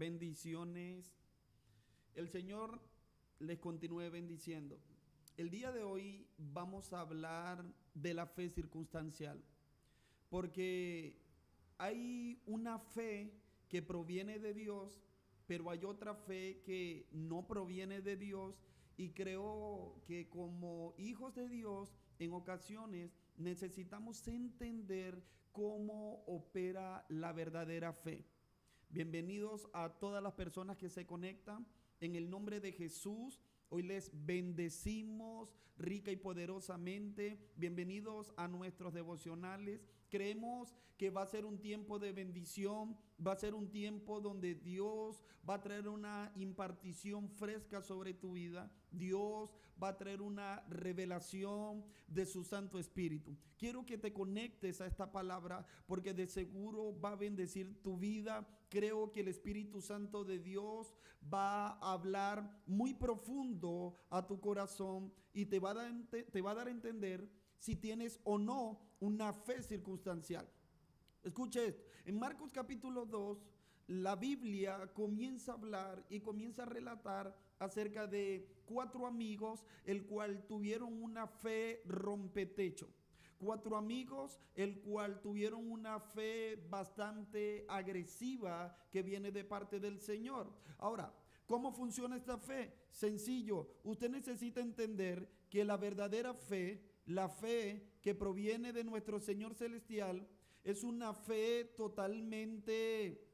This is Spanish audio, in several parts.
Bendiciones. El Señor les continúe bendiciendo. El día de hoy vamos a hablar de la fe circunstancial, porque hay una fe que proviene de Dios, pero hay otra fe que no proviene de Dios, y creo que como hijos de Dios en ocasiones necesitamos entender cómo opera la verdadera fe. Bienvenidos a todas las personas que se conectan en el nombre de Jesús. Hoy les bendecimos rica y poderosamente. Bienvenidos a nuestros devocionales. Creemos que va a ser un tiempo de bendición, va a ser un tiempo donde Dios va a traer una impartición fresca sobre tu vida. Dios va a traer una revelación de su Santo Espíritu. Quiero que te conectes a esta palabra porque de seguro va a bendecir tu vida. Creo que el Espíritu Santo de Dios va a hablar muy profundo a tu corazón y te va a dar a entender si tienes o no una fe circunstancial. Escuche esto. En Marcos capítulo 2, la Biblia comienza a hablar y comienza a relatar acerca de 4 amigos, el cual tuvieron una fe rompetecho. 4 amigos, el cual tuvieron una fe bastante agresiva que viene de parte del Señor. Ahora, ¿cómo funciona esta fe? Sencillo, usted necesita entender que la verdadera fe, la fe que proviene de nuestro Señor Celestial, es una fe totalmente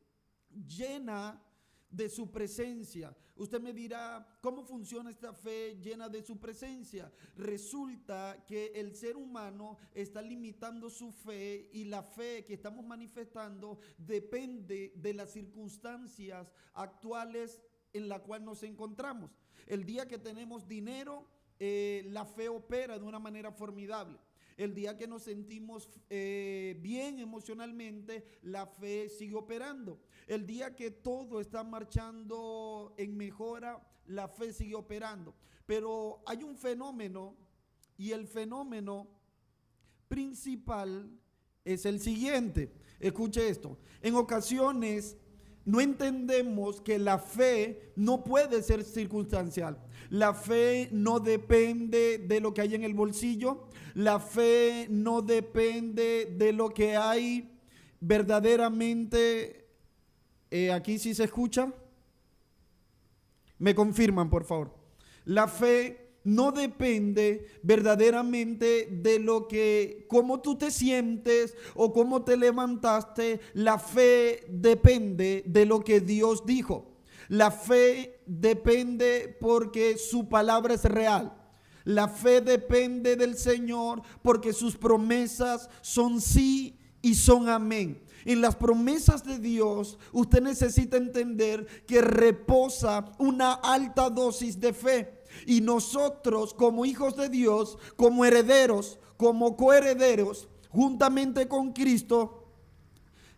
llena de su presencia. Usted me dirá, ¿cómo funciona esta fe llena de su presencia? Resulta que el ser humano está limitando su fe, y la fe que estamos manifestando depende de las circunstancias actuales en la cual nos encontramos. El día que tenemos dinero, la fe opera de una manera formidable. El día que nos sentimos bien emocionalmente, la fe sigue operando. El día que todo está marchando en mejora, la fe sigue operando. Pero hay un fenómeno, y el fenómeno principal es el siguiente. Escuche esto. En ocasiones no entendemos que la fe no puede ser circunstancial. La fe no depende de lo que hay en el bolsillo. La fe no depende de lo que hay verdaderamente. Aquí sí se escucha. Me confirman, por favor. La fe no depende verdaderamente de lo que, cómo tú te sientes o cómo te levantaste. La fe depende de lo que Dios dijo. La fe depende porque su palabra es real. La fe depende del Señor porque sus promesas son sí y son amén. En las promesas de Dios, usted necesita entender que reposa una alta dosis de fe. Y nosotros, como hijos de Dios, como herederos, como coherederos, juntamente con Cristo,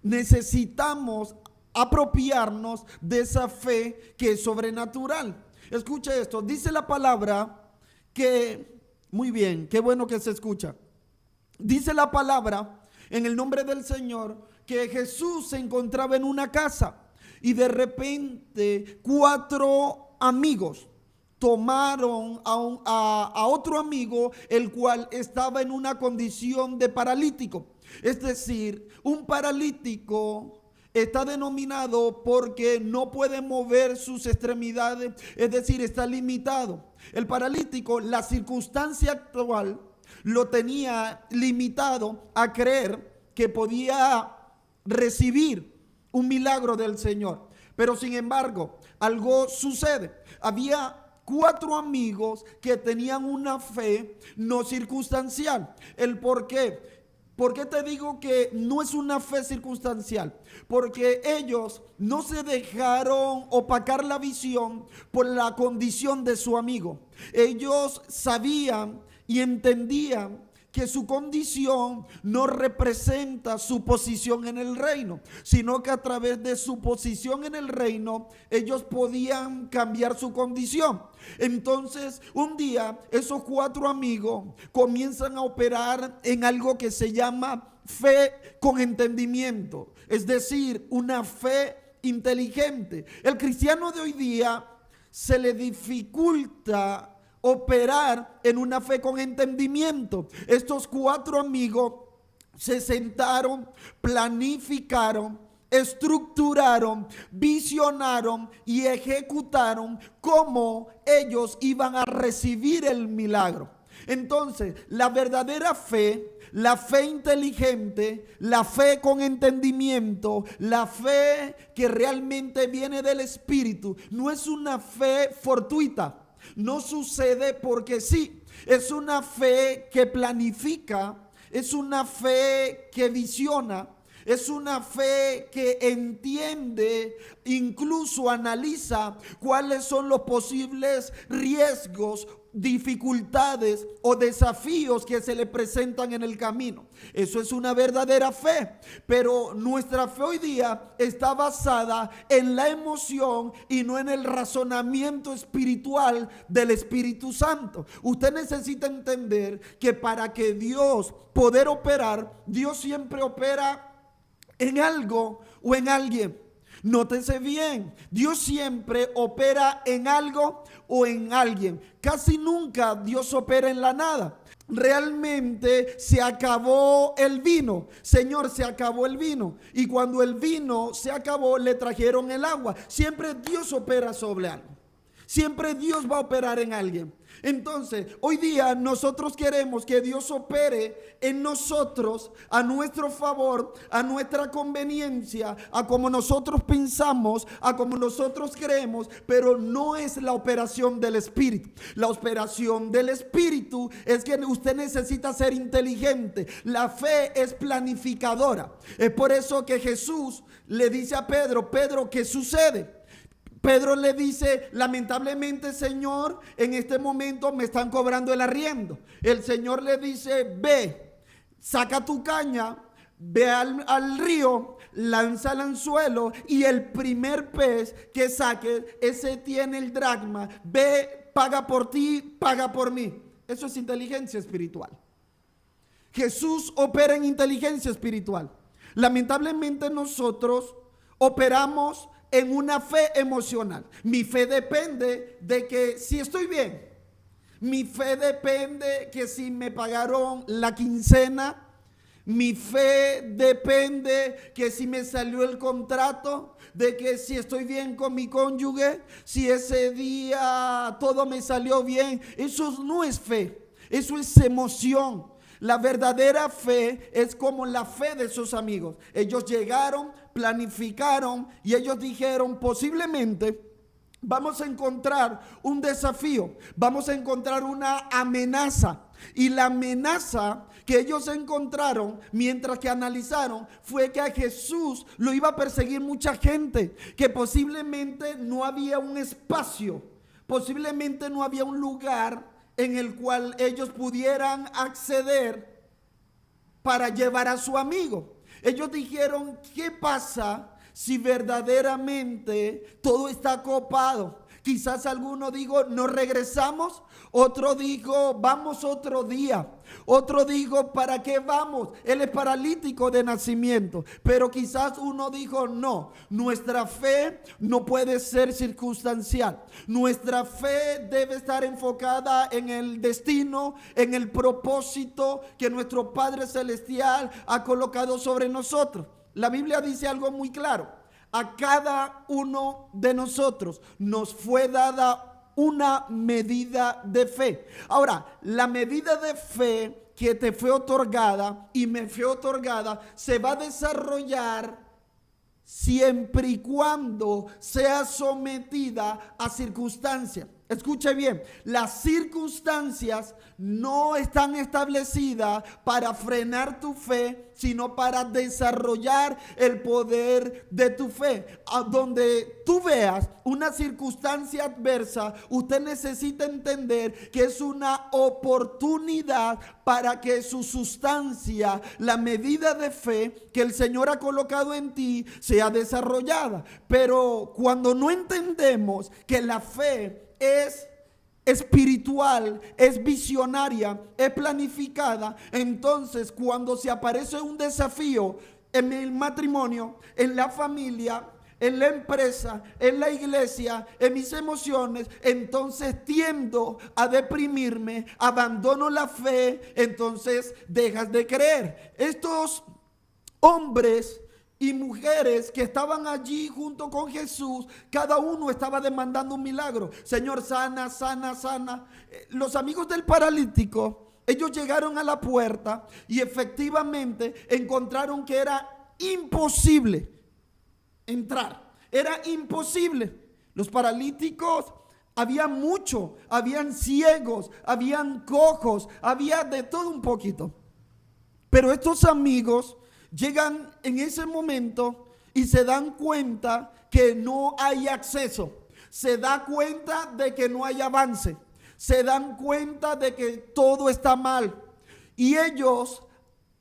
necesitamos apropiarnos de esa fe que es sobrenatural. Escucha esto, dice la palabra que, muy bien, qué bueno que se escucha. Dice la palabra en el nombre del Señor que Jesús se encontraba en una casa y de repente 4 amigos tomaron a otro amigo, el cual estaba en una condición de paralítico. Es decir, un paralítico está denominado porque no puede mover sus extremidades, es decir, está limitado. El paralítico, la circunstancia actual lo tenía limitado a creer que podía recibir un milagro del Señor. Pero sin embargo, algo sucede. Había 4 amigos que tenían una fe no circunstancial. ¿El por qué? ¿Por qué te digo que no es una fe circunstancial? Porque ellos no se dejaron opacar la visión por la condición de su amigo. Ellos sabían y entendían que su condición no representa su posición en el reino, sino que a través de su posición en el reino ellos podían cambiar su condición. Entonces un día esos 4 amigos comienzan a operar en algo que se llama fe con entendimiento, es decir, una fe inteligente. El cristiano de hoy día se le dificulta operar en una fe con entendimiento. Estos 4 amigos se sentaron, planificaron, estructuraron, visionaron y ejecutaron cómo ellos iban a recibir el milagro. Entonces, la verdadera fe, la fe inteligente, la fe con entendimiento, la fe que realmente viene del Espíritu, no es una fe fortuita, no sucede porque sí, es una fe que planifica, es una fe que visiona, es una fe que entiende, incluso analiza cuáles son los posibles riesgos, dificultades o desafíos que se le presentan en el camino. Eso es una verdadera fe, pero nuestra fe hoy día está basada en la emoción y no en el razonamiento espiritual del Espíritu Santo. Usted necesita entender que para que Dios poder operar, Dios siempre opera en algo o en alguien. Nótese bien, Dios siempre opera en algo o en alguien. Casi nunca Dios opera en la nada. Realmente se acabó el vino. Señor, se acabó el vino. Y cuando el vino se acabó, le trajeron el agua. Siempre Dios opera sobre algo. Siempre Dios va a operar en alguien. Entonces, hoy día nosotros queremos que Dios opere en nosotros a nuestro favor, a nuestra conveniencia, a como nosotros pensamos, a como nosotros creemos, pero no es la operación del Espíritu. La operación del Espíritu es que usted necesita ser inteligente. La fe es planificadora. Es por eso que Jesús le dice a Pedro, Pedro, ¿qué sucede? Pedro le dice, lamentablemente, Señor, en este momento me están cobrando el arriendo. El Señor le dice, ve, saca tu caña, ve al río, lanza el anzuelo y el primer pez que saques, ese tiene el dracma. Ve, paga por ti, paga por mí. Eso es inteligencia espiritual. Jesús opera en inteligencia espiritual. Lamentablemente nosotros operamos en una fe emocional. Mi fe depende de que si estoy bien. Mi fe depende que si me pagaron la quincena. Mi fe depende que si me salió el contrato, de que si estoy bien con mi cónyuge, si ese día todo me salió bien. Eso no es fe, eso es emoción. La verdadera fe es como la fe de sus amigos. Ellos llegaron, planificaron y ellos dijeron, posiblemente vamos a encontrar un desafío, vamos a encontrar una amenaza. Y la amenaza que ellos encontraron mientras que analizaron fue que a Jesús lo iba a perseguir mucha gente, que posiblemente no había un espacio, posiblemente no había un lugar en el cual ellos pudieran acceder para llevar a su amigo. Ellos dijeron, ¿qué pasa si verdaderamente todo está copado? Quizás alguno dijo, no regresamos. Otro dijo, vamos otro día. Otro dijo, ¿para qué vamos? Él es paralítico de nacimiento. Pero quizás uno dijo, no, nuestra fe no puede ser circunstancial. Nuestra fe debe estar enfocada en el destino, en el propósito que nuestro Padre Celestial ha colocado sobre nosotros. La Biblia dice algo muy claro. A cada uno de nosotros nos fue dada una medida de fe. Ahora, la medida de fe que te fue otorgada y me fue otorgada se va a desarrollar siempre y cuando sea sometida a circunstancias. Escuche bien, las circunstancias no están establecidas para frenar tu fe, sino para desarrollar el poder de tu fe. A donde tú veas una circunstancia adversa, usted necesita entender que es una oportunidad para que su sustancia, la medida de fe que el Señor ha colocado en ti, sea desarrollada. Pero cuando no entendemos que la fe es espiritual, es visionaria, es planificada, entonces cuando se aparece un desafío en el matrimonio, en la familia, en la empresa, en la iglesia, en mis emociones, entonces tiendo a deprimirme, abandono la fe, entonces dejas de creer. Estos hombres y mujeres que estaban allí junto con Jesús, cada uno estaba demandando un milagro. Señor, sana, sana, sana. Los amigos del paralítico, ellos llegaron a la puerta y efectivamente encontraron que era imposible entrar. Era imposible. Los paralíticos, había mucho, habían ciegos, habían cojos, había de todo un poquito. Pero estos amigos llegan en ese momento y se dan cuenta que no hay acceso. Se da cuenta de que no hay avance. Se dan cuenta de que todo está mal. Y ellos,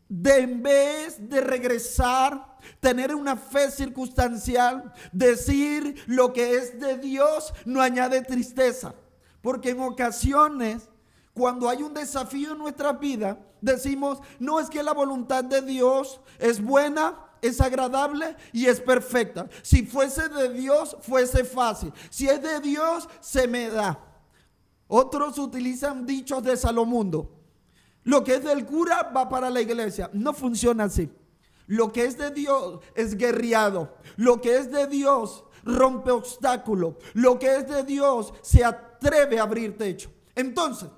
en vez de regresar, tener una fe circunstancial, decir lo que es de Dios, no añade tristeza. Porque en ocasiones, cuando hay un desafío en nuestra vida, decimos, no, es que la voluntad de Dios es buena, es agradable y es perfecta. Si fuese de Dios, fuese fácil. Si es de Dios, se me da. Otros utilizan dichos de Salomón. Lo que es del cura va para la iglesia. No funciona así. Lo que es de Dios es guerreado. Lo que es de Dios rompe obstáculos. Lo que es de Dios se atreve a abrir techo. Entonces,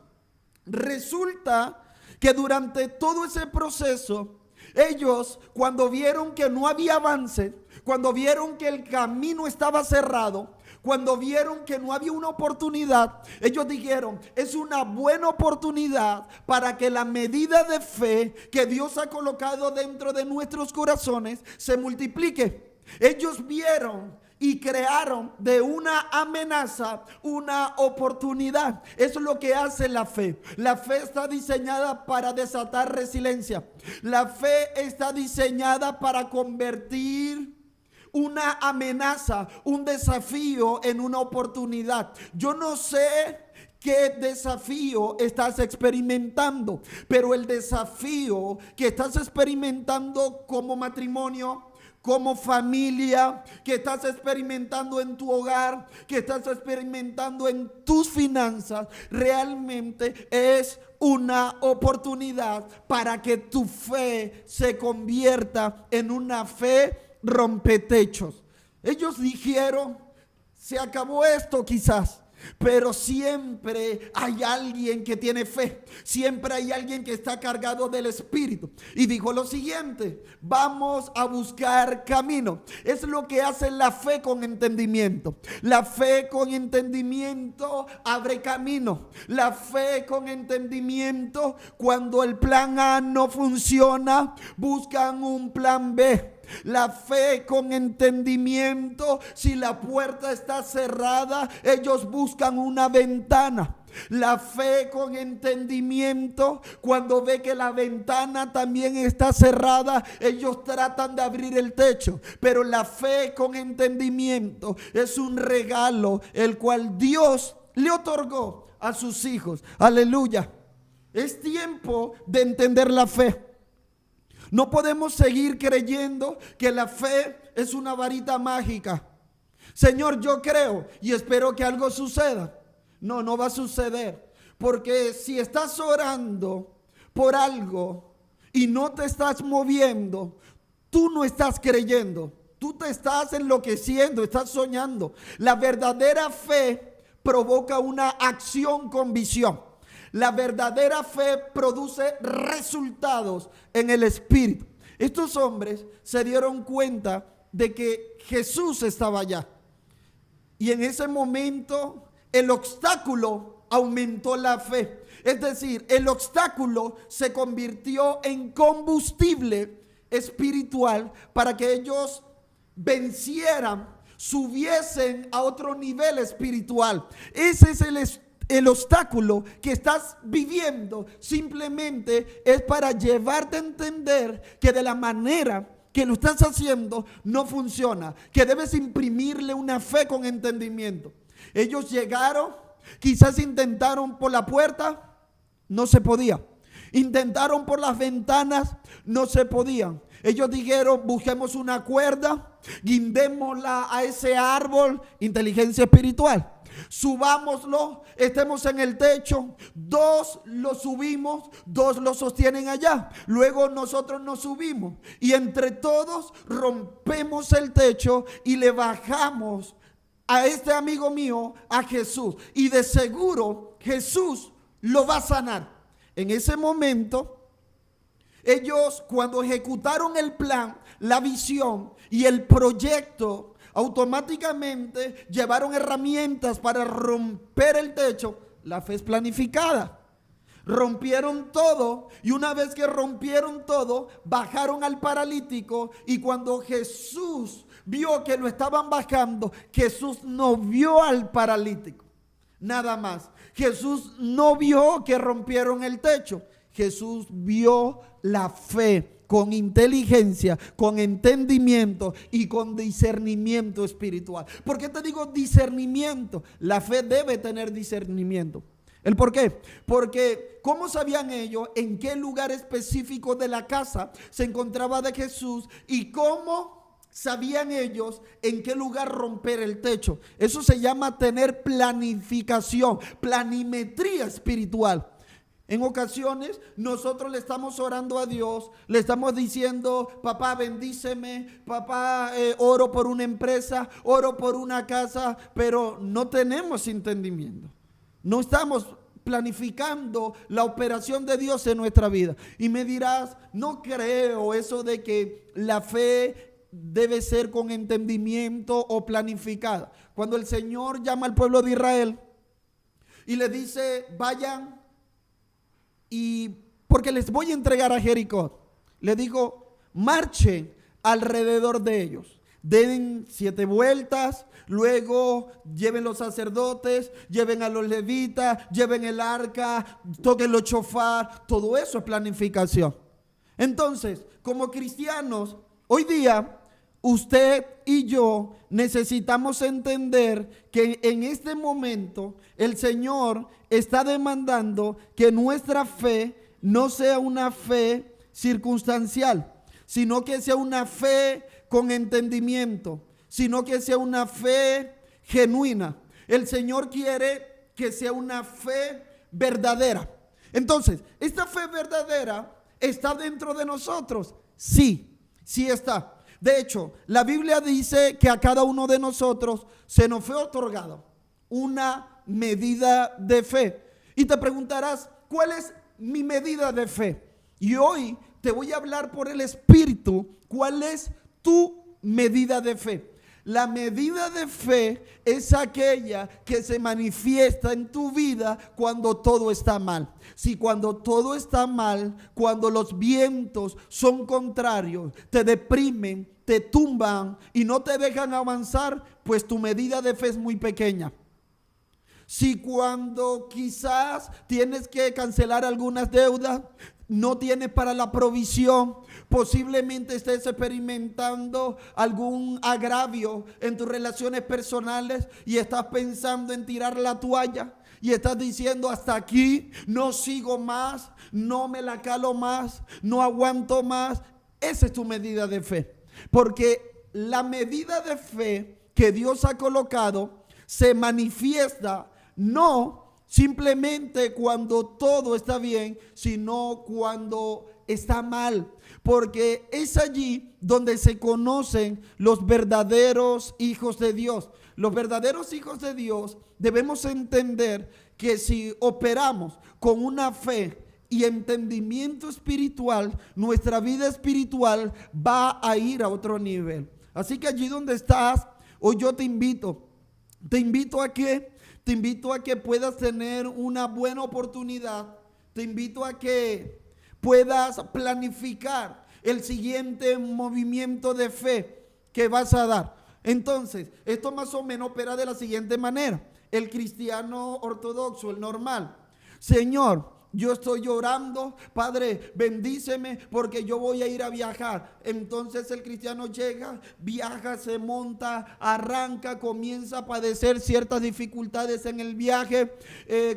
resulta que durante todo ese proceso, ellos, cuando vieron que no había avance, cuando vieron que el camino estaba cerrado, cuando vieron que no había una oportunidad, ellos dijeron, es una buena oportunidad para que la medida de fe que Dios ha colocado dentro de nuestros corazones se multiplique. Ellos vieron y crearon de una amenaza una oportunidad. Eso es lo que hace la fe. La fe está diseñada para desatar resiliencia. La fe está diseñada para convertir una amenaza, un desafío en una oportunidad. Yo no sé qué desafío estás experimentando, pero el desafío que estás experimentando como matrimonio, como familia, que estás experimentando en tu hogar, que estás experimentando en tus finanzas, realmente es una oportunidad para que tu fe se convierta en una fe rompetechos. Ellos dijeron, se acabó esto quizás, pero siempre hay alguien que tiene fe, siempre hay alguien que está cargado del Espíritu. Y dijo lo siguiente, vamos a buscar camino. Es lo que hace la fe con entendimiento. La fe con entendimiento abre camino. La fe con entendimiento, cuando el plan A no funciona, buscan un plan B. La fe con entendimiento, si la puerta está cerrada, ellos buscan una ventana. La fe con entendimiento, cuando ve que la ventana también está cerrada, ellos tratan de abrir el techo. Pero la fe con entendimiento es un regalo el cual Dios le otorgó a sus hijos. Aleluya. Es tiempo de entender la fe. No podemos seguir creyendo que la fe es una varita mágica. Señor, yo creo y espero que algo suceda. No, no va a suceder. Porque si estás orando por algo y no te estás moviendo, tú no estás creyendo. Tú te estás enloqueciendo, estás soñando. La verdadera fe provoca una acción con visión. La verdadera fe produce resultados en el Espíritu. Estos hombres se dieron cuenta de que Jesús estaba allá. Y en ese momento el obstáculo aumentó la fe. Es decir, el obstáculo se convirtió en combustible espiritual para que ellos vencieran, subiesen a otro nivel espiritual. Ese es el obstáculo que estás viviendo. Simplemente es para llevarte a entender que de la manera que lo estás haciendo no funciona, que debes imprimirle una fe con entendimiento. Ellos llegaron, quizás intentaron por la puerta, no se podía. Intentaron por las ventanas, no se podían. Ellos dijeron, busquemos una cuerda, guindémosla a ese árbol, inteligencia espiritual. Subámoslo, estemos en el techo, 2 lo subimos, 2 lo sostienen allá, luego nosotros nos subimos y entre todos rompemos el techo y le bajamos a este amigo mío a Jesús, y de seguro Jesús lo va a sanar. En ese momento, ellos, cuando ejecutaron el plan, la visión y el proyecto, automáticamente llevaron herramientas para romper el techo. La fe es planificada. Rompieron todo, y una vez que rompieron todo, bajaron al paralítico, y cuando Jesús vio que lo estaban bajando, Jesús no vio al paralítico, nada más. Jesús no vio que rompieron el techo. Jesús vio la fe con inteligencia, con entendimiento y con discernimiento espiritual. ¿Por qué te digo discernimiento? La fe debe tener discernimiento. ¿El por qué? Porque ¿cómo sabían ellos en qué lugar específico de la casa se encontraba de Jesús? Y cómo sabían ellos en qué lugar romper el techo. Eso se llama tener planificación, planimetría espiritual. En ocasiones nosotros le estamos orando a Dios, le estamos diciendo: papá, bendíceme, papá, oro por una empresa, oro por una casa, pero no tenemos entendimiento. No estamos planificando la operación de Dios en nuestra vida. Y me dirás: no creo eso de que la fe debe ser con entendimiento o planificada. Cuando el Señor llama al pueblo de Israel y le dice: vayan, y porque les voy a entregar a Jericó, le dijo: marchen alrededor de ellos, den 7 vueltas, luego lleven los sacerdotes, lleven a los levitas, lleven el arca, toquen los chofar. Todo eso es planificación. Entonces, como cristianos, hoy día usted y yo necesitamos entender que en este momento el Señor está demandando que nuestra fe no sea una fe circunstancial, sino que sea una fe con entendimiento, sino que sea una fe genuina. El Señor quiere que sea una fe verdadera. Entonces, ¿esta fe verdadera está dentro de nosotros? Sí, sí está. De hecho, la Biblia dice que a cada uno de nosotros se nos fue otorgado una medida de fe. Y te preguntarás: ¿cuál es mi medida de fe? Y hoy te voy a hablar por el Espíritu cuál es tu medida de fe. La medida de fe es aquella que se manifiesta en tu vida cuando todo está mal. Si cuando todo está mal, cuando los vientos son contrarios, te deprimen, te tumban y no te dejan avanzar, pues tu medida de fe es muy pequeña. Si cuando quizás tienes que cancelar algunas deudas, no tienes para la provisión, posiblemente estés experimentando algún agravio en tus relaciones personales y estás pensando en tirar la toalla y estás diciendo: hasta aquí, no sigo más, no me la calo más, no aguanto más. Esa es tu medida de fe, porque la medida de fe que Dios ha colocado se manifiesta no simplemente cuando todo está bien, sino cuando está mal, porque es allí donde se conocen los verdaderos hijos de Dios. Los verdaderos hijos de Dios debemos entender que si operamos con una fe y entendimiento espiritual, nuestra vida espiritual va a ir a otro nivel. Así que allí donde estás, hoy yo te invito a que puedas tener una buena oportunidad. Te invito a que puedas planificar el siguiente movimiento de fe que vas a dar. Entonces, esto más o menos opera de la siguiente manera. El cristiano ortodoxo, el normal: Señor, yo estoy llorando, Padre, bendíceme porque yo voy a ir a viajar. Entonces el cristiano llega, viaja, se monta, arranca, comienza a padecer ciertas dificultades en el viaje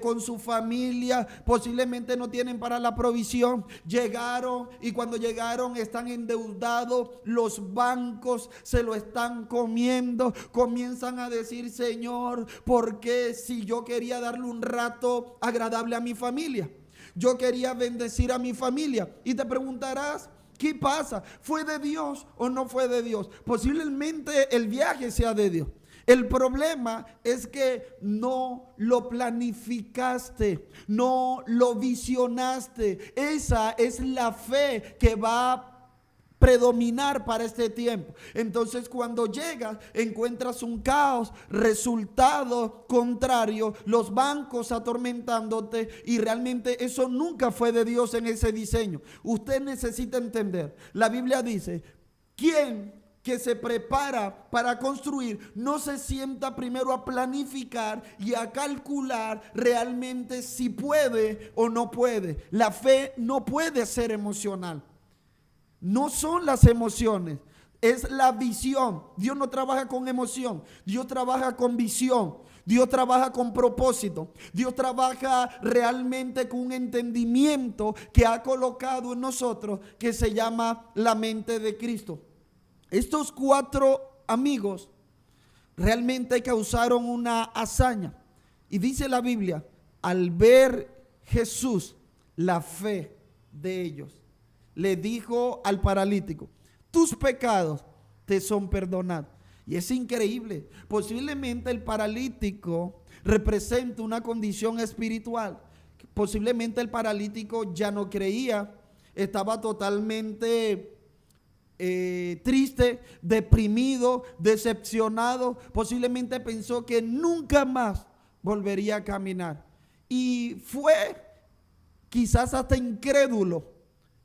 con su familia. Posiblemente no tienen para la provisión. Llegaron y cuando llegaron están endeudados. Los bancos se lo están comiendo. Comienzan a decir, Señor, ¿por qué si yo quería darle un rato agradable a mi familia? Yo quería bendecir a mi familia. Y te preguntarás, ¿qué pasa? ¿Fue de Dios o no fue de Dios? Posiblemente el viaje sea de Dios. El problema es que no lo planificaste, no lo visionaste. Esa es la fe que va a predominar para este tiempo. Entonces cuando llegas encuentras un caos, resultado contrario, los bancos atormentándote, y realmente eso nunca fue de Dios en ese diseño. Usted necesita entender, la Biblia dice, ¿quién que se prepara para construir no se sienta primero a planificar y a calcular realmente si puede o no puede? La fe no puede ser emocional. No son las emociones, es la visión. Dios no trabaja con emoción, Dios trabaja con visión. Dios trabaja con propósito. Dios trabaja realmente con un entendimiento que ha colocado en nosotros, que se llama la mente de Cristo. Estos 4 amigos realmente causaron una hazaña. Y dice la Biblia, al ver Jesús la fe de ellos, le dijo al paralítico, tus pecados te son perdonados. Y es increíble, posiblemente el paralítico representa una condición espiritual. Posiblemente el paralítico ya no creía, estaba totalmente triste, deprimido, decepcionado. Posiblemente pensó que nunca más volvería a caminar. Y fue quizás hasta incrédulo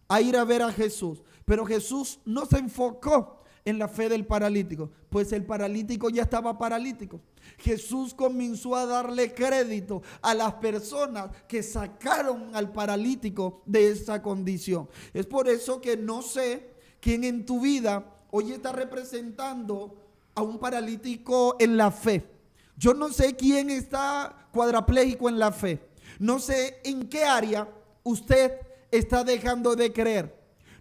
a ir a ver a Jesús. Pero Jesús no se enfocó en la fe del paralítico, pues el paralítico ya estaba paralítico. Jesús comenzó a darle crédito a las personas que sacaron al paralítico de esa condición. Es por eso que no sé quién en tu vida hoy está representando a un paralítico en la fe. Yo no sé quién está cuadraplégico en la fe. No sé en qué área usted está dejando de creer.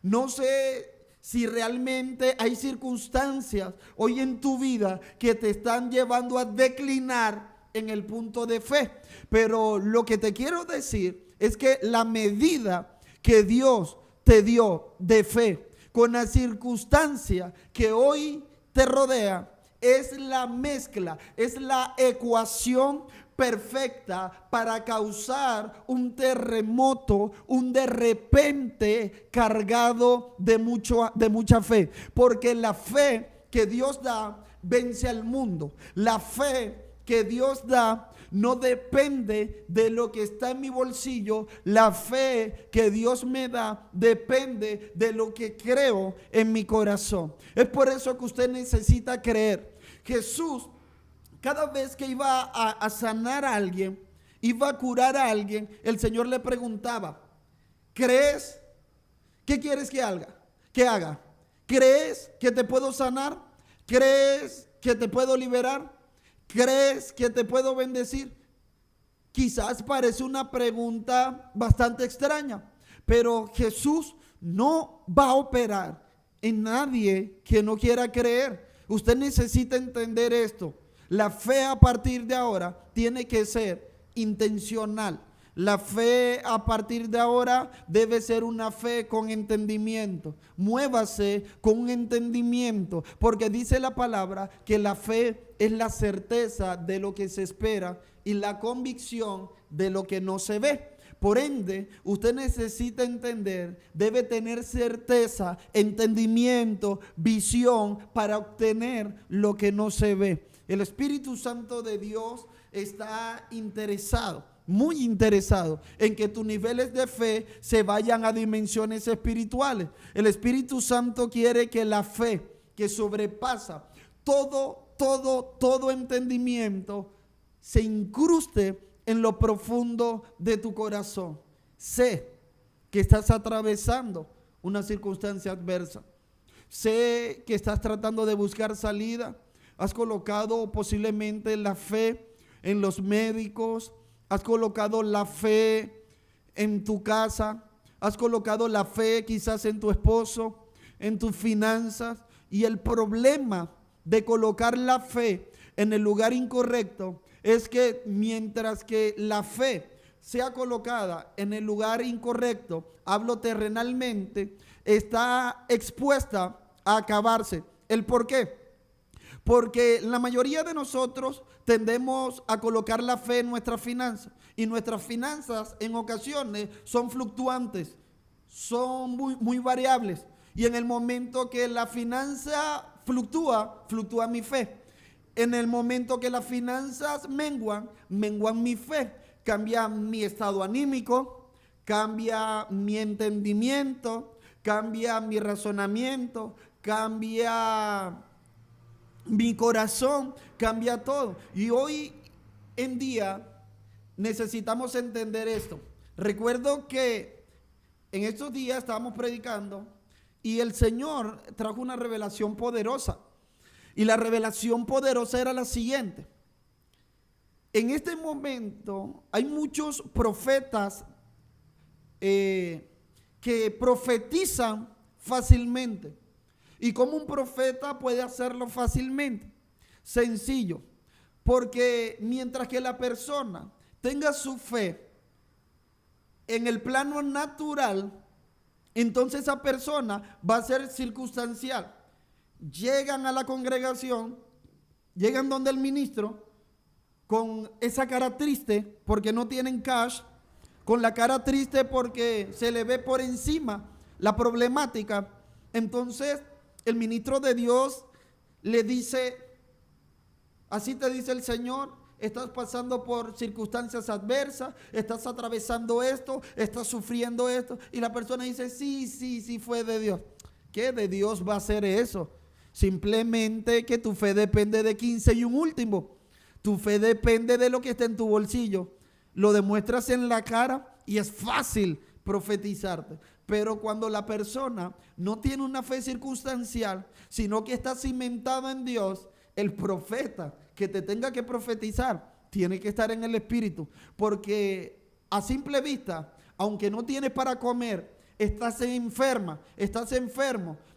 No sé si realmente hay circunstancias hoy en tu vida que te están llevando a declinar en el punto de fe. Pero lo que te quiero decir es que la medida que Dios te dio de fe con la circunstancia que hoy te rodea es la mezcla, es la ecuación perfecta para causar un terremoto, un de repente cargado de mucha fe, porque la fe que Dios da vence al mundo. La fe que Dios da no depende de lo que está en mi bolsillo. La fe que Dios me da depende de lo que creo en mi corazón. Es por eso que usted necesita creer. Jesús, cada vez que iba a sanar a alguien, iba a curar a alguien, el Señor le preguntaba, ¿crees? ¿Qué quieres que haga? ¿Crees que te puedo sanar? ¿Crees que te puedo liberar? ¿Crees que te puedo bendecir? Quizás parece una pregunta bastante extraña, pero Jesús no va a operar en nadie que no quiera creer. Usted necesita entender esto. La fe a partir de ahora tiene que ser intencional. La fe a partir de ahora debe ser una fe con entendimiento. Muévase con un entendimiento, porque dice la palabra que la fe es la certeza de lo que se espera y la convicción de lo que no se ve. Por ende, usted necesita entender, debe tener certeza, entendimiento, visión para obtener lo que no se ve. El Espíritu Santo de Dios está interesado, muy interesado, en que tus niveles de fe se vayan a dimensiones espirituales. El Espíritu Santo quiere que la fe que sobrepasa todo entendimiento se incruste en lo profundo de tu corazón. Sé que estás atravesando una circunstancia adversa. Sé que estás tratando de buscar salida. Has colocado posiblemente la fe en los médicos. Has colocado la fe en tu casa. Has colocado la fe quizás en tu esposo, en tus finanzas. Y el problema de colocar la fe en el lugar incorrecto es que mientras que la fe sea colocada en el lugar incorrecto, hablo terrenalmente, está expuesta a acabarse. ¿El por qué? Porque la mayoría de nosotros tendemos a colocar la fe en nuestras finanzas, y nuestras finanzas en ocasiones son fluctuantes, son muy variables, y en el momento que la finanza fluctúa mi fe. En el momento que las finanzas menguan mi fe. Cambia mi estado anímico, cambia mi entendimiento, cambia mi razonamiento, cambia mi corazón, cambia todo. Y hoy en día necesitamos entender esto. Recuerdo que en estos días estábamos predicando y el Señor trajo una revelación poderosa. Y la revelación poderosa era la siguiente. En este momento hay muchos profetas que profetizan fácilmente. ¿Y cómo un profeta puede hacerlo fácilmente? Sencillo. Porque mientras que la persona tenga su fe en el plano natural, entonces esa persona va a ser circunstancial. Llegan a la congregación, llegan donde el ministro, con esa cara triste porque no tienen cash, con la cara triste porque se le ve por encima la problemática. Entonces el ministro de Dios le dice: así te dice el Señor, estás pasando por circunstancias adversas, estás atravesando esto, estás sufriendo esto. Y la persona dice: sí fue de Dios. ¿Qué de Dios va a ser eso? Simplemente que tu fe depende de 15 y un último. Tu fe depende de lo que está en tu bolsillo. Lo demuestras en la cara y es fácil profetizarte. Pero cuando la persona no tiene una fe circunstancial, sino que está cimentada en Dios, el profeta que te tenga que profetizar tiene que estar en el espíritu. Porque a simple vista, aunque no tienes para comer, estás enfermo,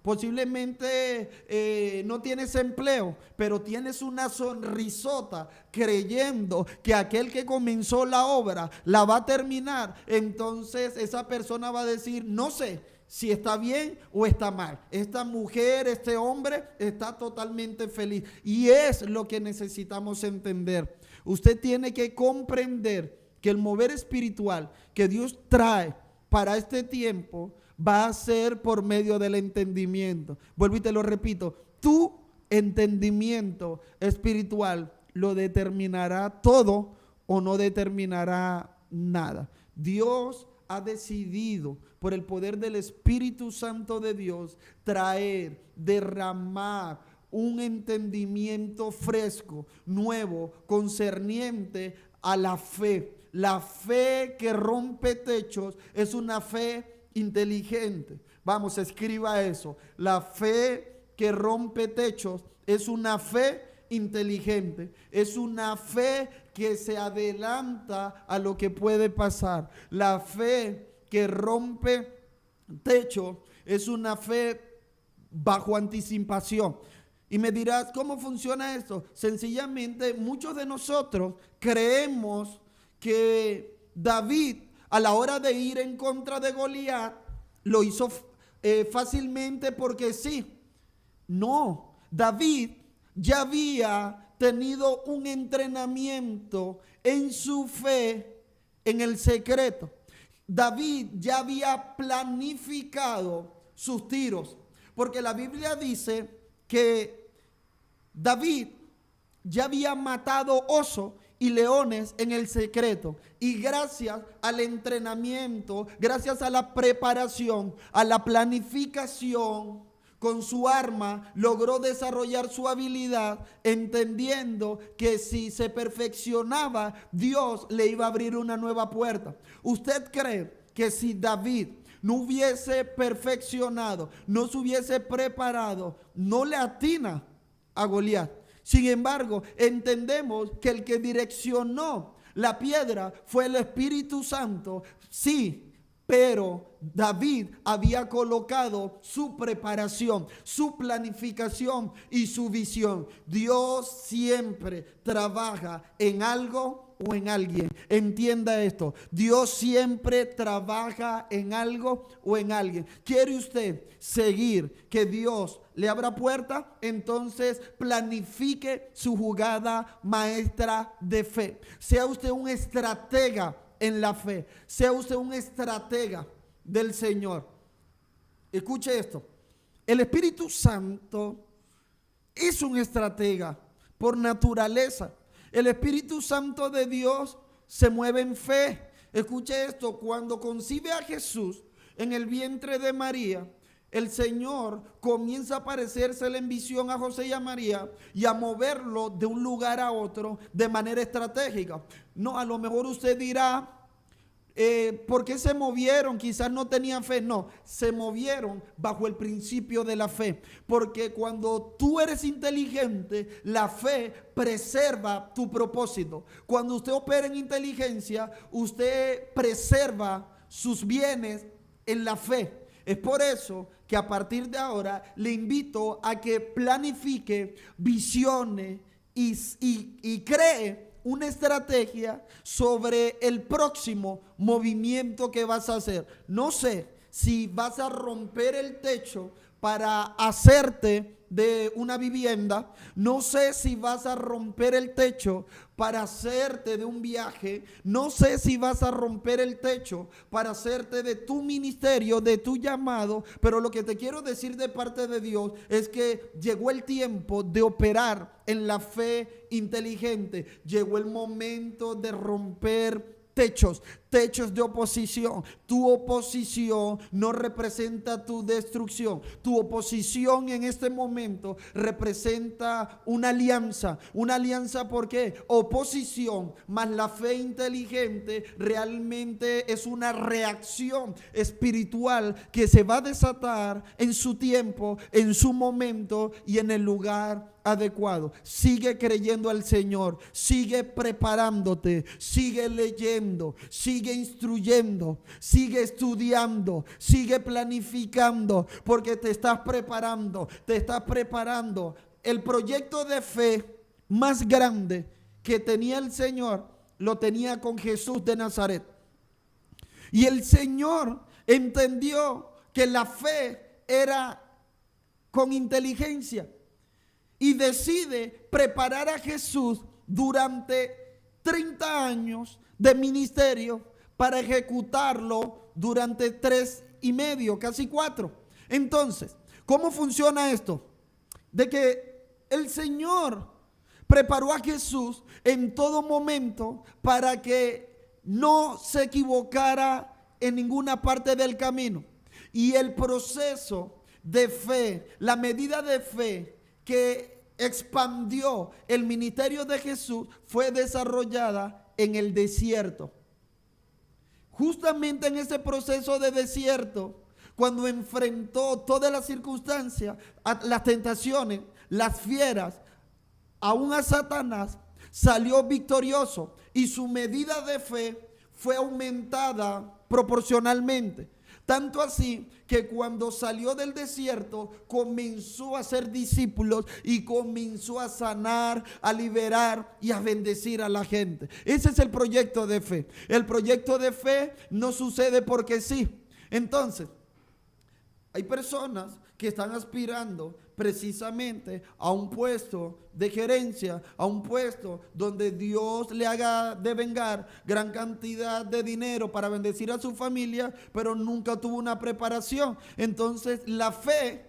posiblemente no tienes empleo, pero tienes una sonrisota creyendo que aquel que comenzó la obra la va a terminar. Entonces esa persona va a decir: no sé si está bien o está mal. Esta mujer, este hombre está totalmente feliz. Y es lo que necesitamos entender. Usted tiene que comprender que el mover espiritual que Dios trae para este tiempo va a ser por medio del entendimiento. Vuelvo y te lo repito, tu entendimiento espiritual lo determinará todo o no determinará nada. Dios ha decidido, por el poder del Espíritu Santo de Dios, traer, derramar un entendimiento fresco, nuevo, concerniente a la fe. La fe que rompe techos es una fe inteligente. Vamos, escriba eso. La fe que rompe techos es una fe inteligente. Es una fe que se adelanta a lo que puede pasar. La fe que rompe techos es una fe bajo anticipación. Y me dirás, ¿cómo funciona esto? Sencillamente, muchos de nosotros creemos que David, a la hora de ir en contra de Goliat, lo hizo fácilmente porque sí. No, David ya había tenido un entrenamiento en su fe en el secreto. David ya había planificado sus tiros, porque la Biblia dice que David ya había matado osos y leones en el secreto, y gracias al entrenamiento, gracias a la preparación, a la planificación con su arma, logró desarrollar su habilidad, entendiendo que si se perfeccionaba, Dios le iba a abrir una nueva puerta. ¿Usted cree que si David no hubiese perfeccionado, no se hubiese preparado, no le atina a Goliat. Sin embargo, entendemos que el que direccionó la piedra fue el Espíritu Santo, sí, pero David había colocado su preparación, su planificación y su visión. Dios siempre trabaja en algo o en alguien. Entienda esto. Dios siempre trabaja en algo o en alguien. ¿Quiere usted seguir que Dios le abra puerta? Entonces planifique su jugada maestra de fe. Sea usted un estratega en la fe. Sea usted un estratega del Señor. Escuche esto. El Espíritu Santo es un estratega por naturaleza. El Espíritu Santo de Dios se mueve en fe. Escuche esto. Cuando concibe a Jesús en el vientre de María, el Señor comienza a aparecérsele en visión a José y a María y a moverlo de un lugar a otro de manera estratégica. No, a lo mejor usted dirá, ¿por qué se movieron? Quizás no tenían fe. No, se movieron bajo el principio de la fe. Porque cuando tú eres inteligente, la fe preserva tu propósito. Cuando usted opera en inteligencia, usted preserva sus bienes en la fe. Es por eso que a partir de ahora le invito a que planifique, visione y cree una estrategia sobre el próximo movimiento que vas a hacer. No sé si vas a romper el techo para hacerte de una vivienda. No sé si vas a romper el techo para hacerte de un viaje. No sé si vas a romper el techo para hacerte de tu ministerio, de tu llamado. Pero lo que te quiero decir de parte de Dios es que llegó el tiempo de operar en la fe inteligente. Llegó el momento de romper techos de oposición. Tu oposición no representa tu destrucción. Tu oposición en este momento representa una alianza. Una alianza, ¿por qué? Oposición más la fe inteligente realmente es una reacción espiritual que se va a desatar en su tiempo, en su momento y en el lugar adecuado. Sigue creyendo al Señor, sigue preparándote, sigue leyendo, sigue instruyendo, sigue estudiando, sigue planificando, porque te estás preparando, El proyecto de fe más grande que tenía el Señor, lo tenía con Jesús de Nazaret. Y el Señor entendió que la fe era con inteligencia. Y decide preparar a Jesús durante 30 años de ministerio para ejecutarlo durante 3 y medio, casi 4. Entonces, ¿cómo funciona esto? De que el Señor preparó a Jesús en todo momento para que no se equivocara en ninguna parte del camino. Y el proceso de fe, la medida de fe que expandió el ministerio de Jesús fue desarrollada en el desierto. Justamente en ese proceso de desierto, cuando enfrentó todas las circunstancias, las tentaciones, las fieras, aún a Satanás, salió victorioso y su medida de fe fue aumentada proporcionalmente. Tanto así que cuando salió del desierto comenzó a ser discípulos y comenzó a sanar, a liberar y a bendecir a la gente. Ese es el proyecto de fe. El proyecto de fe no sucede porque sí. Entonces, hay personas que están aspirando precisamente a un puesto de gerencia, a un puesto donde Dios le haga devengar gran cantidad de dinero para bendecir a su familia, pero nunca tuvo una preparación. Entonces la fe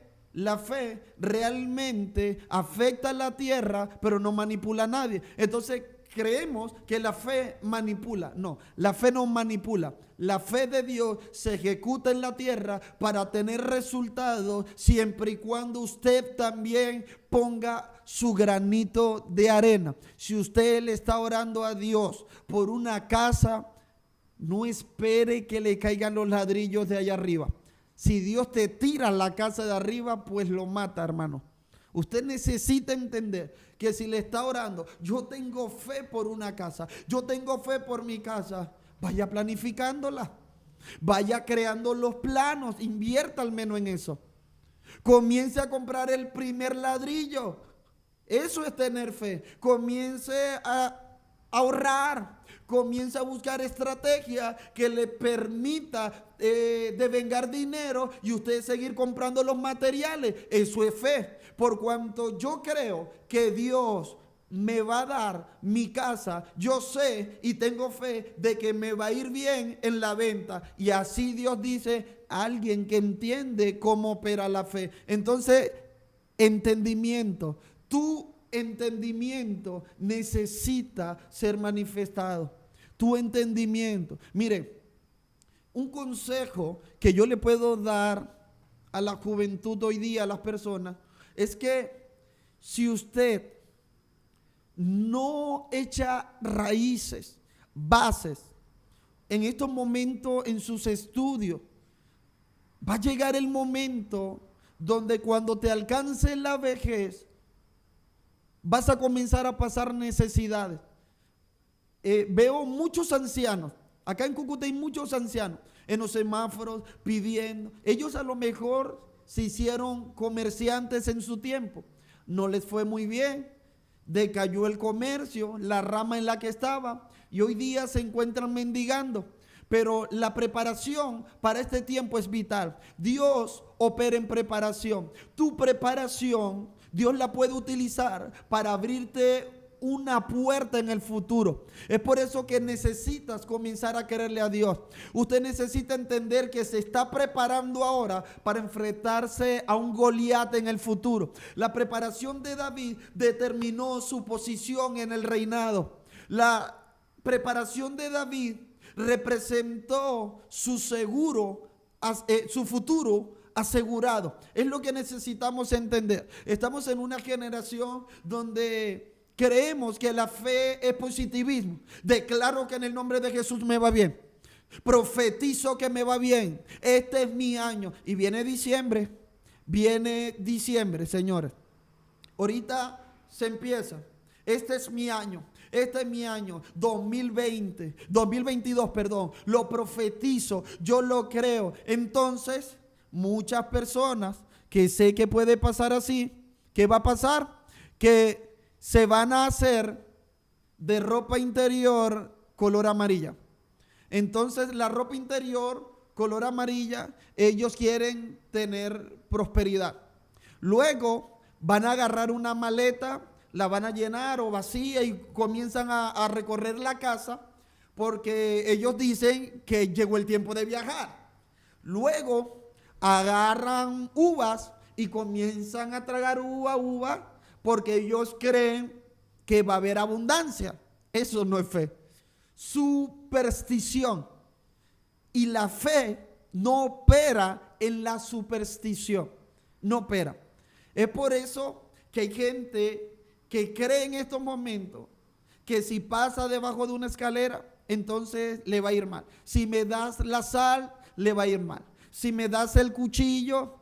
realmente afecta a la tierra, pero no manipula a nadie. Entonces creemos que la fe manipula. No, la fe no manipula. La fe de Dios se ejecuta en la tierra para tener resultados siempre y cuando usted también ponga su granito de arena. Si usted le está orando a Dios por una casa, no espere que le caigan los ladrillos de allá arriba. Si Dios te tira la casa de arriba, pues lo mata, hermano. Usted necesita entender que si le está orando, yo tengo fe por una casa, yo tengo fe por mi casa, vaya planificándola, vaya creando los planos, invierta al menos en eso. Comience a comprar el primer ladrillo. Eso es tener fe. Comience a ahorrar. Comience a buscar estrategia que le permita devengar dinero y usted seguir comprando los materiales. Eso es fe. Por cuanto yo creo que Dios me va a dar mi casa, yo sé y tengo fe de que me va a ir bien en la venta. Y así Dios dice, alguien que entiende cómo opera la fe. Entonces, entendimiento. Tu entendimiento necesita ser manifestado. Tu entendimiento. Mire, un consejo que yo le puedo dar a la juventud hoy día, a las personas, es que si usted no echa raíces, bases, en estos momentos en sus estudios, va a llegar el momento donde cuando te alcance la vejez, vas a comenzar a pasar necesidades. Veo muchos ancianos, acá en Cúcuta hay muchos ancianos, en los semáforos pidiendo. Ellos a lo mejor se hicieron comerciantes en su tiempo, no les fue muy bien, decayó el comercio, la rama en la que estaba, y hoy día se encuentran mendigando. Pero la preparación para este tiempo es vital. Dios opera en preparación. Tu preparación, Dios la puede utilizar para abrirte una puerta en el futuro. Es por eso que necesitas comenzar a creerle a Dios. Usted necesita entender que se está preparando ahora para enfrentarse a un Goliat en el futuro. La preparación de David determinó su posición en el reinado. La preparación de David representó su futuro asegurado. Es lo que necesitamos entender. Estamos en una generación donde creemos que la fe es positivismo. Declaro que en el nombre de Jesús me va bien. Profetizo que me va bien. Este es mi año. Y viene diciembre. Viene diciembre, señores. Ahorita se empieza. Este es mi año. Este es mi año 2022, perdón. Lo profetizo. Yo lo creo. Entonces, muchas personas que sé que puede pasar así. ¿Qué va a pasar? Que se van a hacer de ropa interior color amarilla. Entonces la ropa interior color amarilla, ellos quieren tener prosperidad. Luego van a agarrar una maleta, la van a llenar o vacía y comienzan a recorrer la casa porque ellos dicen que llegó el tiempo de viajar. Luego agarran uvas y comienzan a tragar uva porque ellos creen que va a haber abundancia. Eso no es fe. Superstición. Y la fe no opera en la superstición. No opera. Es por eso que hay gente que cree en estos momentos que si pasa debajo de una escalera, entonces le va a ir mal. Si me das la sal, le va a ir mal. Si me das el cuchillo,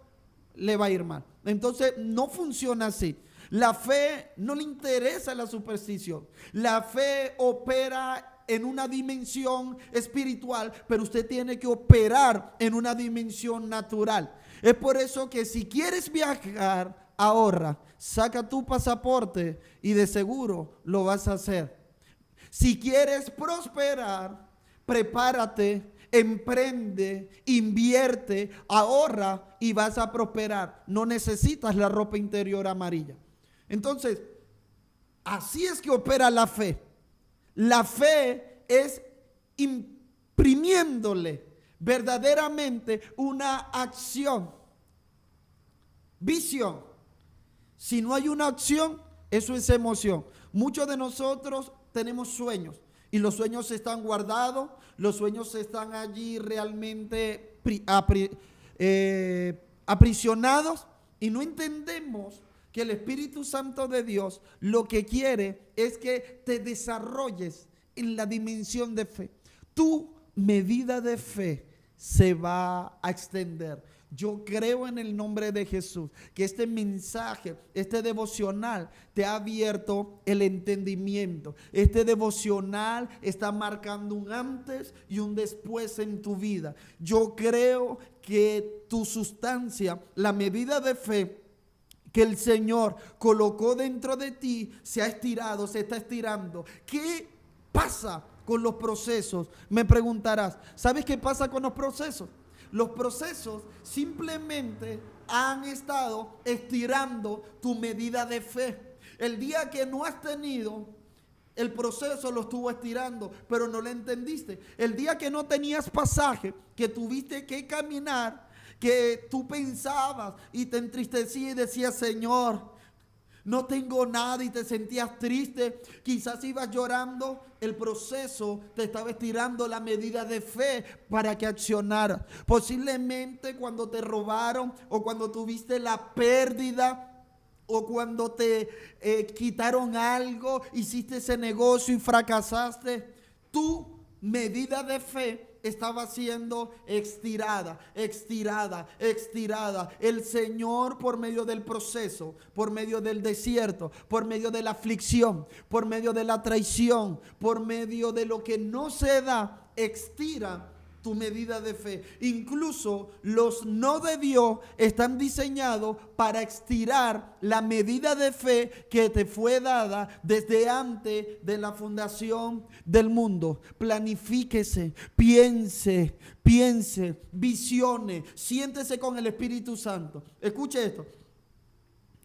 le va a ir mal. Entonces no funciona así. La fe no le interesa la superstición. La fe opera en una dimensión espiritual, pero usted tiene que operar en una dimensión natural. Es por eso que si quieres viajar, ahorra, saca tu pasaporte y de seguro lo vas a hacer. Si quieres prosperar, prepárate, emprende, invierte, ahorra y vas a prosperar. No necesitas la ropa interior amarilla. Entonces, así es que opera la fe. La fe es imprimiéndole verdaderamente una acción, visión. Si no hay una acción, eso es emoción. Muchos de nosotros tenemos sueños y los sueños están guardados, los sueños están allí realmente aprisionados y no entendemos que el Espíritu Santo de Dios lo que quiere es que te desarrolles en la dimensión de fe. Tú medida de fe se va a extender. Yo creo en el nombre de Jesús que este mensaje, este devocional te ha abierto el entendimiento. Este devocional está marcando un antes y un después en tu vida. Yo creo que tu sustancia, la medida de fe que el Señor colocó dentro de ti, se ha estirado, se está estirando. ¿Qué pasa con los procesos? Me preguntarás. ¿Sabes qué pasa con los procesos? Los procesos simplemente han estado estirando tu medida de fe. El día que no has tenido, el proceso lo estuvo estirando, pero no lo entendiste. El día que no tenías pasaje, que tuviste que caminar, que tú pensabas y te entristecías y decías, Señor, no tengo nada, y te sentías triste, quizás ibas llorando, el proceso te estaba estirando la medida de fe para que accionaras. Posiblemente cuando te robaron o cuando tuviste la pérdida o cuando te quitaron algo, hiciste ese negocio y fracasaste, tu medida de fe estaba siendo estirada, estirada, estirada. El Señor, por medio del proceso, por medio del desierto, por medio de la aflicción, por medio de la traición, por medio de lo que no se da, estira tu medida de fe. Incluso los no de Dios están diseñados para estirar la medida de fe que te fue dada desde antes de la fundación del mundo. Planifíquese, piense, visione, siéntese con el Espíritu Santo. Escuche esto.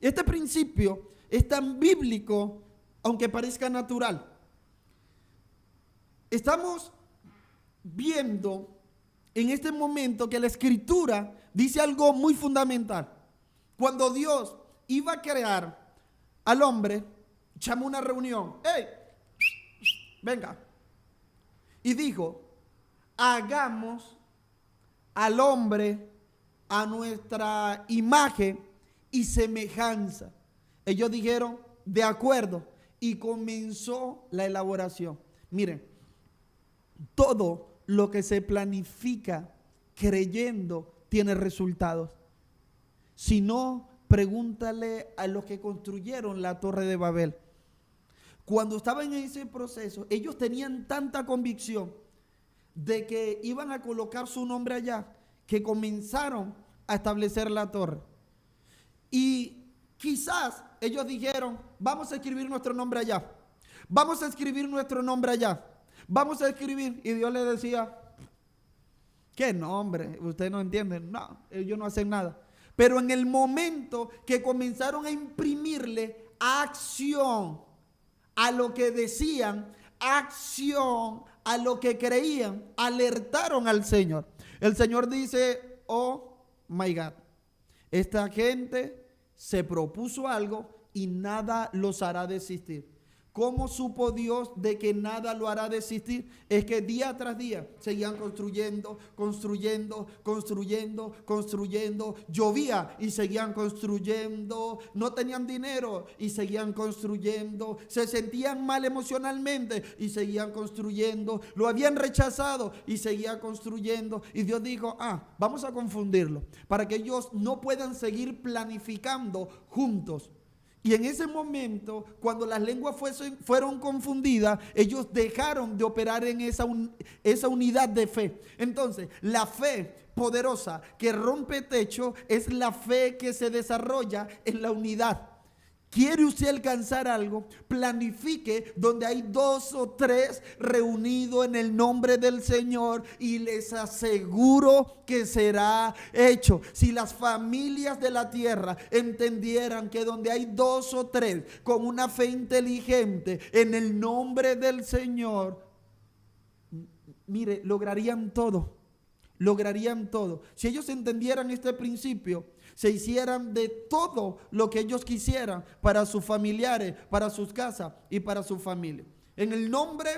Este principio es tan bíblico, aunque parezca natural. Estamos viendo en este momento que la Escritura dice algo muy fundamental. Cuando Dios iba a crear al hombre, llamó una reunión. ¡Hey! Venga. Y dijo, hagamos al hombre a nuestra imagen y semejanza. Ellos dijeron, de acuerdo. Y comenzó la elaboración. Miren, todo lo que se planifica creyendo tiene resultados. Si no, pregúntale a los que construyeron la Torre de Babel. Cuando estaban en ese proceso, ellos tenían tanta convicción de que iban a colocar su nombre allá, que comenzaron a establecer la torre. Y quizás ellos dijeron, vamos a escribir nuestro nombre allá. Vamos a escribir nuestro nombre allá. Vamos a escribir. Y Dios le decía, ¿qué nombre? Ustedes no entienden. No, ellos no hacen nada. Pero en el momento que comenzaron a imprimirle acción a lo que decían, acción a lo que creían, alertaron al Señor. El Señor dice, oh my God, esta gente se propuso algo y nada los hará desistir. ¿Cómo supo Dios de que nada lo hará desistir? Es que día tras día seguían construyendo, construyendo, construyendo, construyendo. Llovía y seguían construyendo. No tenían dinero y seguían construyendo. Se sentían mal emocionalmente y seguían construyendo. Lo habían rechazado y seguían construyendo. Y Dios dijo, vamos a confundirlo para que ellos no puedan seguir planificando juntos. Y en ese momento, cuando las lenguas fueron confundidas, ellos dejaron de operar en esa unidad de fe. Entonces, la fe poderosa que rompe techo es la fe que se desarrolla en la unidad. ¿Quiere usted alcanzar algo? Planifique donde hay 2 o 3 reunidos en el nombre del Señor y les aseguro que será hecho. Si las familias de la tierra entendieran que donde hay 2 o 3 con una fe inteligente en el nombre del Señor, mire, lograrían todo. Lograrían todo. Si ellos entendieran este principio, se hicieran de todo lo que ellos quisieran para sus familiares, para sus casas y para su familia. En el nombre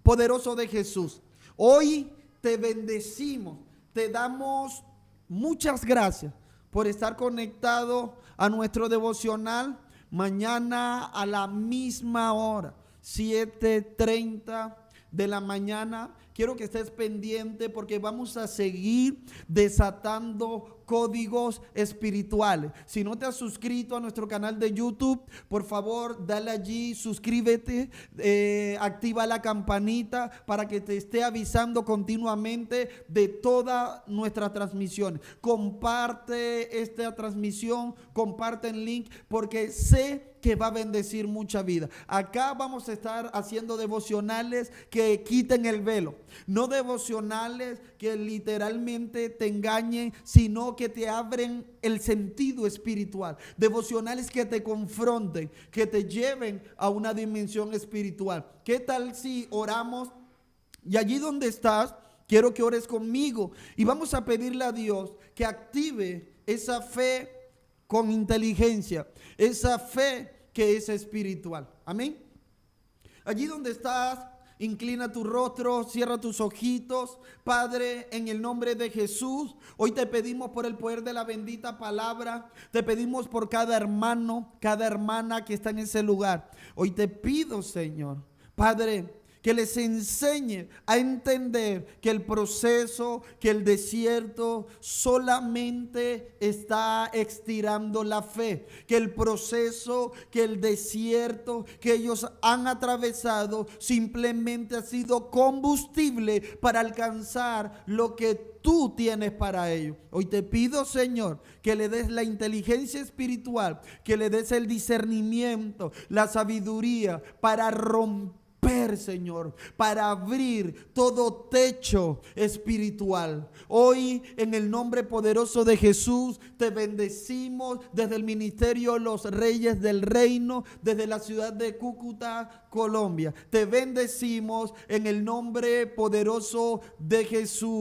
poderoso de Jesús, hoy te bendecimos, te damos muchas gracias por estar conectado a nuestro devocional. Mañana a la misma hora, 7:30 de la mañana. Quiero que estés pendiente porque vamos a seguir desatando códigos espirituales. Si no te has suscrito a nuestro canal de YouTube, por favor, dale allí, suscríbete, activa la campanita para que te esté avisando continuamente de todas nuestras transmisiones. Comparte esta transmisión, comparte el link porque sé que va a bendecir mucha vida. Acá vamos a estar haciendo devocionales que quiten el velo, no devocionales que literalmente te engañen, sino que te abren el sentido espiritual, devocionales que te confronten, que te lleven a una dimensión espiritual. ¿Qué tal si oramos? Y allí donde estás, quiero que ores conmigo y vamos a pedirle a Dios que active esa fe con inteligencia, esa fe que es espiritual. Amén. Allí donde estás, inclina tu rostro, cierra tus ojitos. Padre, en el nombre de Jesús, hoy te pedimos por el poder de la bendita palabra, te pedimos por cada hermano, cada hermana que está en ese lugar. Hoy te pido, Señor, Padre, que les enseñe a entender que el proceso, que el desierto solamente está estirando la fe, que el proceso, que el desierto que ellos han atravesado simplemente ha sido combustible para alcanzar lo que tú tienes para ellos. Hoy te pido, Señor, que le des la inteligencia espiritual, que le des el discernimiento, la sabiduría para romper, Señor, para abrir todo techo espiritual. Hoy, en el nombre poderoso de Jesús, te bendecimos desde el ministerio Los Reyes del Reino, desde la ciudad de Cúcuta, Colombia. Te bendecimos en el nombre poderoso de Jesús.